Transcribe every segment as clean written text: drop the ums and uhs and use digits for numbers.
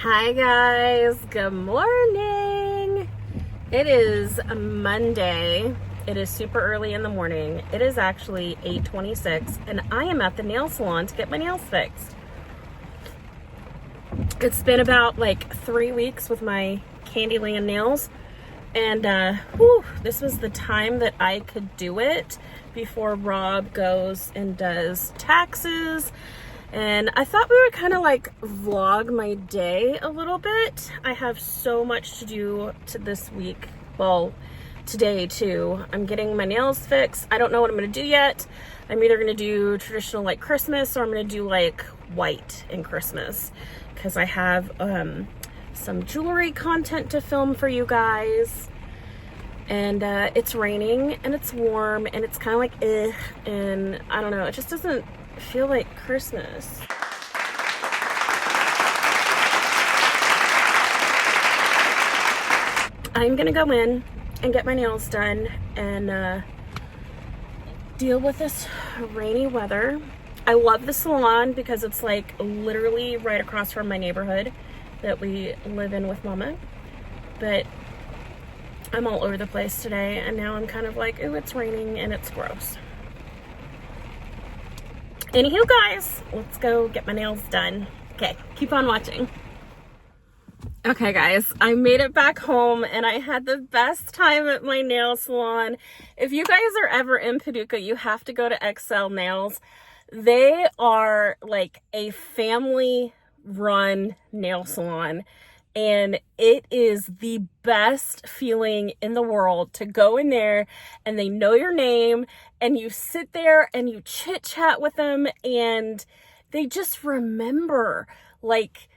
Hi guys, good morning. It is a Monday. It is super early in the morning. It is actually 8:26 and I am at the nail salon to get my nails fixed. It's been about like 3 weeks with my Candyland nails and this was the time that I could do it before Rob goes and does taxes. And I thought we would kind of like vlog my day a little bit. I have so much to do this week. Well, today too. I'm getting my nails fixed. I don't know what I'm going to do yet. I'm either going to do traditional like Christmas or I'm going to do like white in Christmas. Because I have some jewelry content to film for you guys. And it's raining and it's warm and it's kind of like and I don't know. It just doesn't feel like Christmas. I'm gonna go in and get my nails done and deal with this rainy weather. I love the salon because it's like literally right across from my neighborhood that we live in with Mama, but I'm all over the place today and now I'm kind of like, ooh, it's raining and it's gross. Anywho, guys, let's go get my nails done. Okay, keep on watching. Okay, guys, I made it back home and I had the best time at my nail salon. If you guys are ever in Paducah, you have to go to XL Nails. They are like a family-run nail salon. And it is the best feeling in the world to go in there and they know your name and you sit there and you chit chat with them and they just remember, like,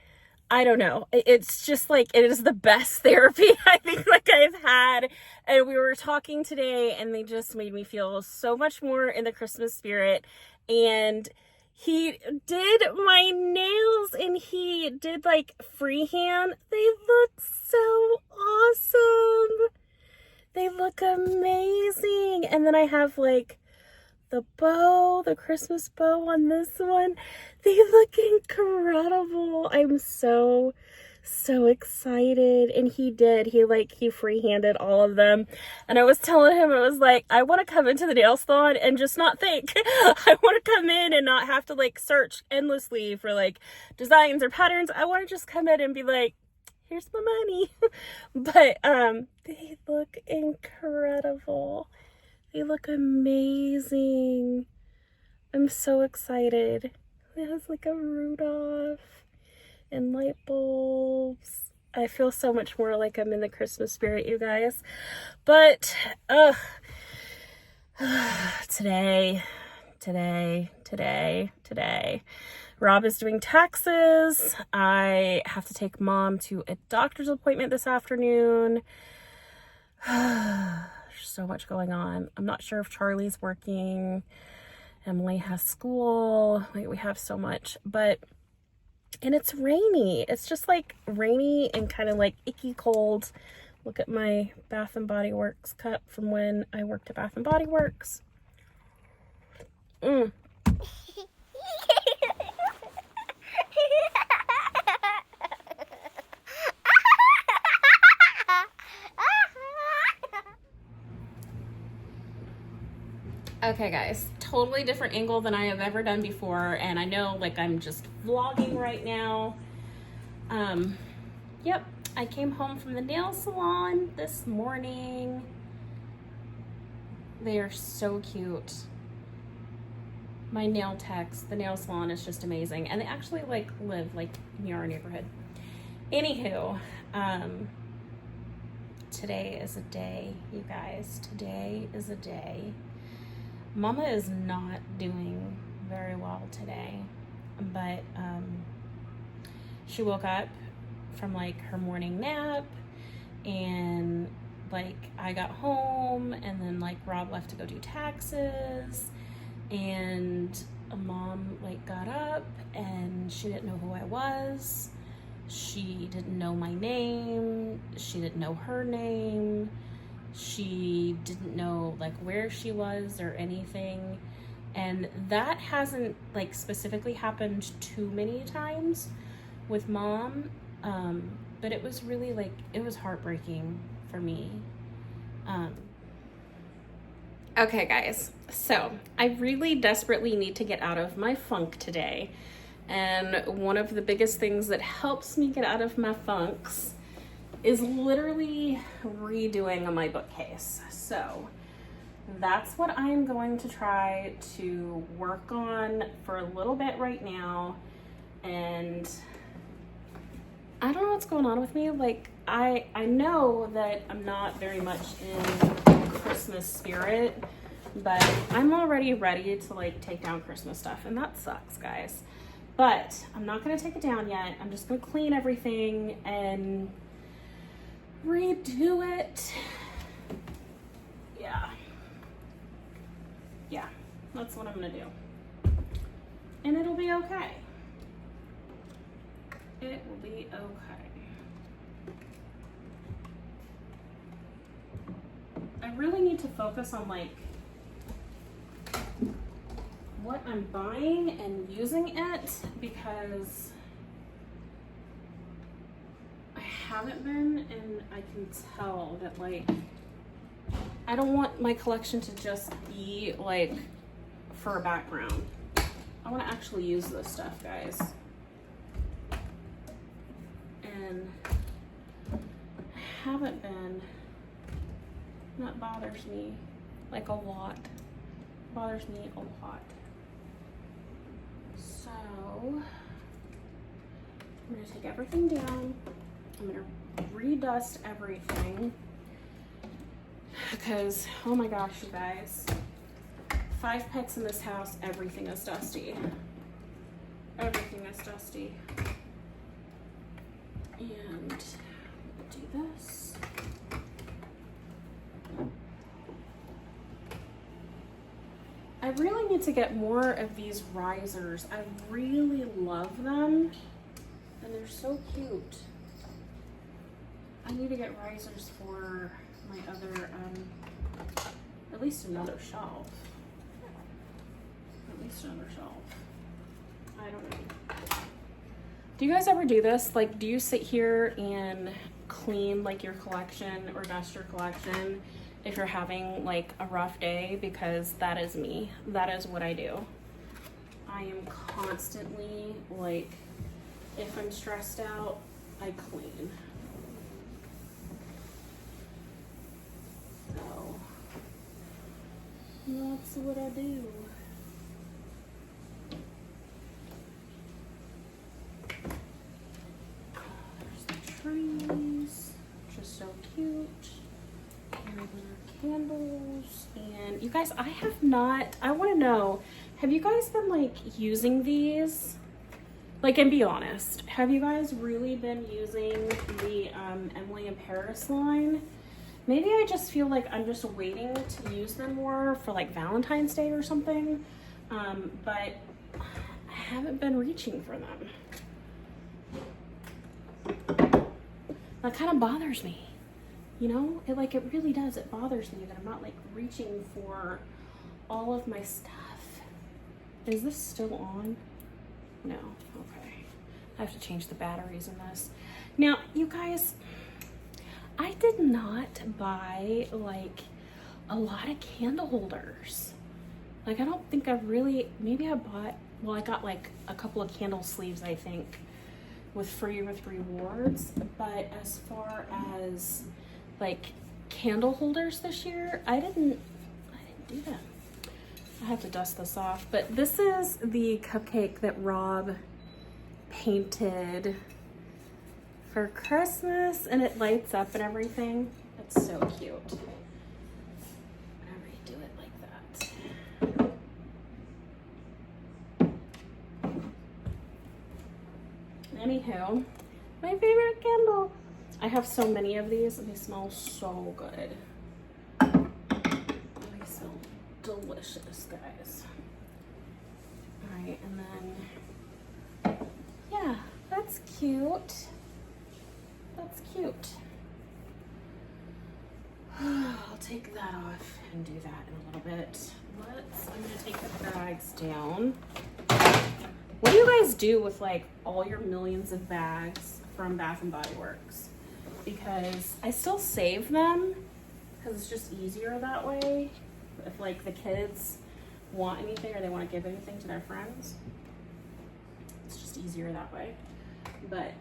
I don't know. It's just like, it is the best therapy I think like I've had. And we were talking today and they just made me feel so much more in the Christmas spirit. And he did my nails and he did like freehand. They look so awesome. They look amazing. And then I have like the bow, the Christmas bow on this one. They look incredible. I'm so excited. And he freehanded all of them. And I was telling him, I was like, I want to come into the nail salon and just not think. I want to come in and not have to like search endlessly for like designs or patterns. I want to just come in and be like, here's my money. But they look incredible. They look amazing. I'm so excited. It has like a Rudolph and light bulbs. I feel so much more like I'm in the Christmas spirit, you guys. But today. Rob is doing taxes. I have to take Mom to a doctor's appointment this afternoon. There's so much going on. I'm not sure if Charlie's working. Emily has school. Like, we have so much, and it's rainy. It's just like rainy and kind of like icky cold. Look at my Bath and Body Works cup from when I worked at Bath and Body Works. Okay guys, totally different angle than I have ever done before, and I know like I'm just vlogging right now. Yep, I came home from the nail salon this morning. They are so cute. My nail techs, the nail salon is just amazing, and they actually like live like near our neighborhood. Anywho, today is a day, you guys. Today is a day. Mama is not doing very well today, but she woke up from like her morning nap and like I got home and then like Rob left to go do taxes and Mom like got up and she didn't know who I was. She didn't know my name. She didn't know her name. She didn't know like where she was or anything. And that hasn't like specifically happened too many times with Mom. But it was really like, it was heartbreaking for me. Okay guys, so I really desperately need to get out of my funk today. And one of the biggest things that helps me get out of my funks is literally redoing my bookcase. So that's what I'm going to try to work on for a little bit right now. And I don't know what's going on with me. Like, I know that I'm not very much in Christmas spirit, but I'm already ready to like take down Christmas stuff, and that sucks, guys. But I'm not gonna take it down yet. I'm just gonna clean everything and redo it. Yeah, that's what I'm gonna do. And it'll be okay. It will be okay. I really need to focus on like what I'm buying and using it, because I haven't been, and I can tell that like I don't want my collection to just be like for a background. I want to actually use this stuff, guys. And I haven't been. That bothers me like a lot. Bothers me a lot. So I'm gonna take everything down. I'm gonna redust everything, because oh my gosh, you guys, 5 pets in this house, everything is dusty. Everything is dusty. And do this. I really need to get more of these risers. I really love them, and they're so cute. I need to get risers for my other, at least another shelf. At least another shelf. I don't know. Do you guys ever do this? Like, do you sit here and clean like your collection or dust your collection if you're having like a rough day? Because that is me. That is what I do. I am constantly like, if I'm stressed out, I clean. So that's what I do. There's the trees, just so cute. And candles. And you guys, I want to know, have you guys been like using these? Like, and be honest, have you guys really been using the Emily in Paris line? Maybe I just feel like I'm just waiting to use them more for like Valentine's Day or something, but I haven't been reaching for them. That kind of bothers me. You know, it really does. It bothers me that I'm not like reaching for all of my stuff. Is this still on? No, okay. I have to change the batteries in this. Now, you guys, I did not buy like a lot of candle holders. Like, I don't think I really, maybe I bought, well, I got like a couple of candle sleeves, I think, with rewards. But as far as like candle holders this year, I didn't do that. I have to dust this off, but this is the cupcake that Rob painted for Christmas, and it lights up and everything. It's so cute. I redo it like that. Anywho, my favorite candle. I have so many of these, and they smell so good. They smell delicious, guys. All right, and then, yeah, that's cute. That's cute. I'll take that off and do that in a little bit. I'm gonna take the bags down. What do you guys do with like all your millions of bags from Bath and Body Works because I still save them because it's just easier that way. If like the kids want anything or they want to give anything to their friends, it's just easier that way. But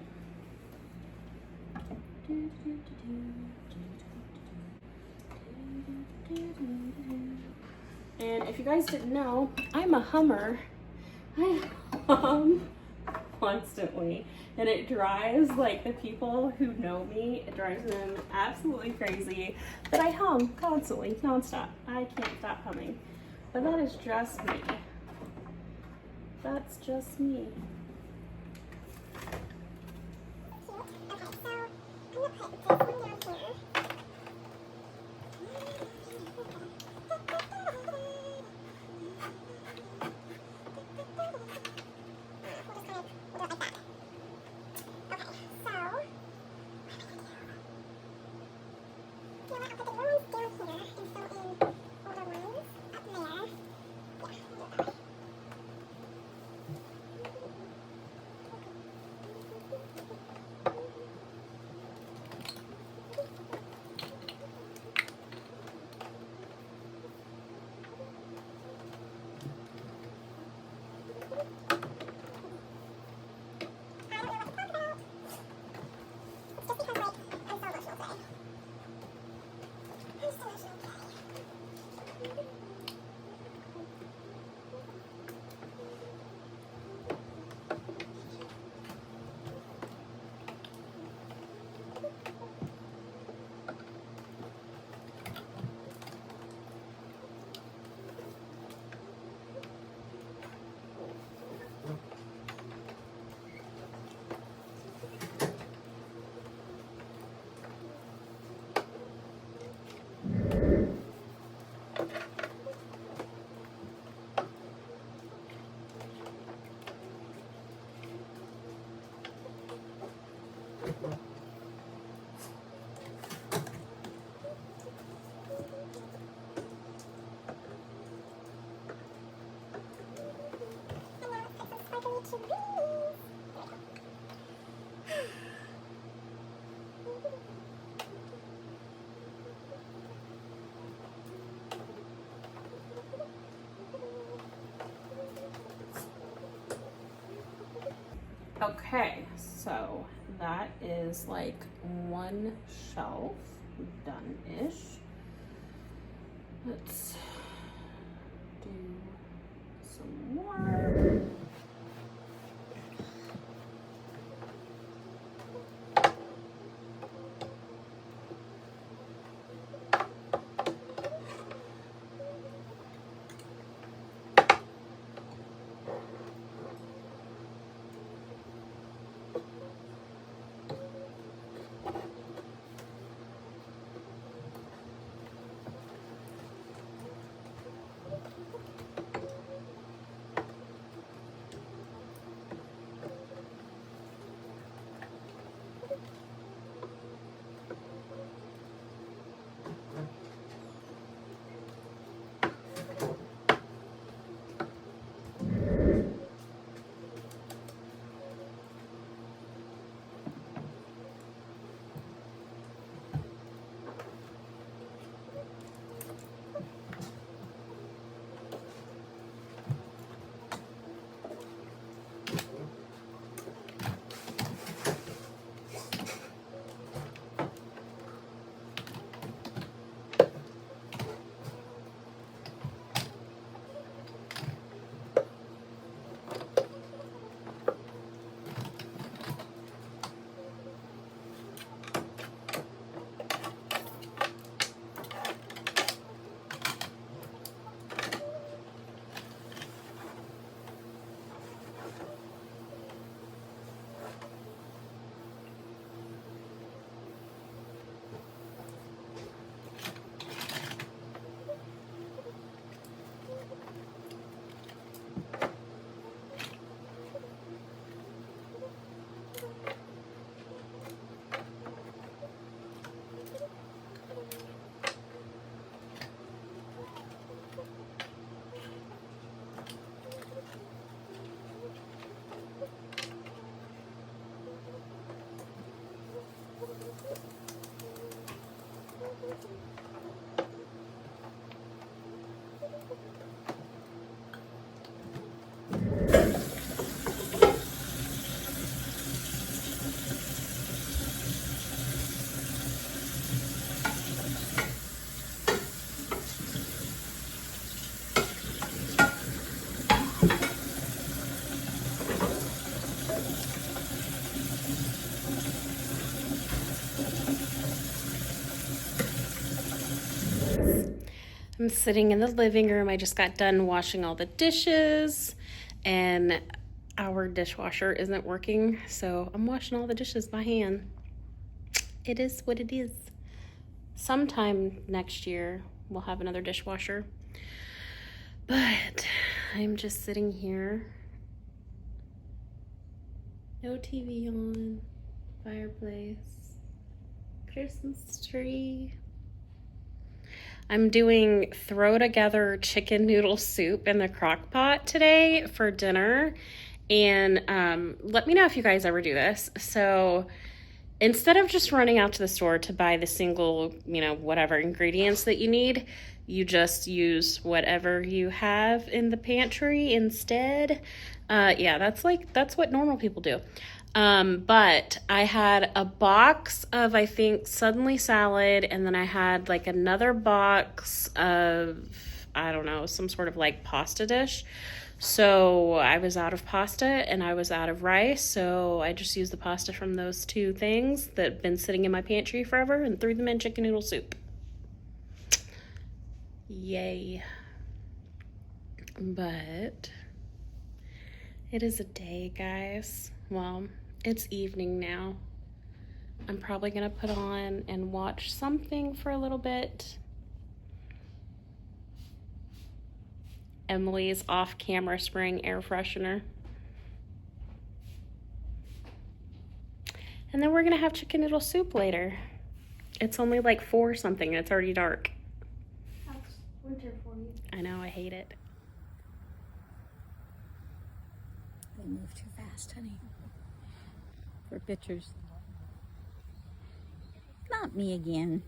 and if you guys didn't know, I'm a hummer. I hum constantly, and it drives like the people who know me, it drives them absolutely crazy that I hum constantly, nonstop. I can't stop humming, but that is just me. That's just me. Okay, so that is like one shelf done-ish. Let's do some more. I'm sitting in the living room. I just got done washing all the dishes and our dishwasher isn't working, so I'm washing all the dishes by hand. It is what it is. Sometime next year we'll have another dishwasher, but I'm just sitting here. No TV on, fireplace, Christmas tree. I'm doing throw together chicken noodle soup in the crock pot today for dinner. And let me know if you guys ever do this. So instead of just running out to the store to buy the single, whatever ingredients that you need, you just use whatever you have in the pantry instead. Yeah, that's what normal people do. But I had a box of, I think, suddenly salad, and then I had like another box of, I don't know, some sort of like pasta dish. So I was out of pasta and I was out of rice, so I just used the pasta from those two things that have been sitting in my pantry forever and threw them in chicken noodle soup. Yay. But it is a day, guys. Well, it's evening now. I'm probably gonna put on and watch something for a little bit. Emily's off-camera spraying air freshener. And then we're gonna have chicken noodle soup later. It's only like 4 something and it's already dark. That's winter for you. I know, I hate it. They move too fast, honey. For pictures. Not me again.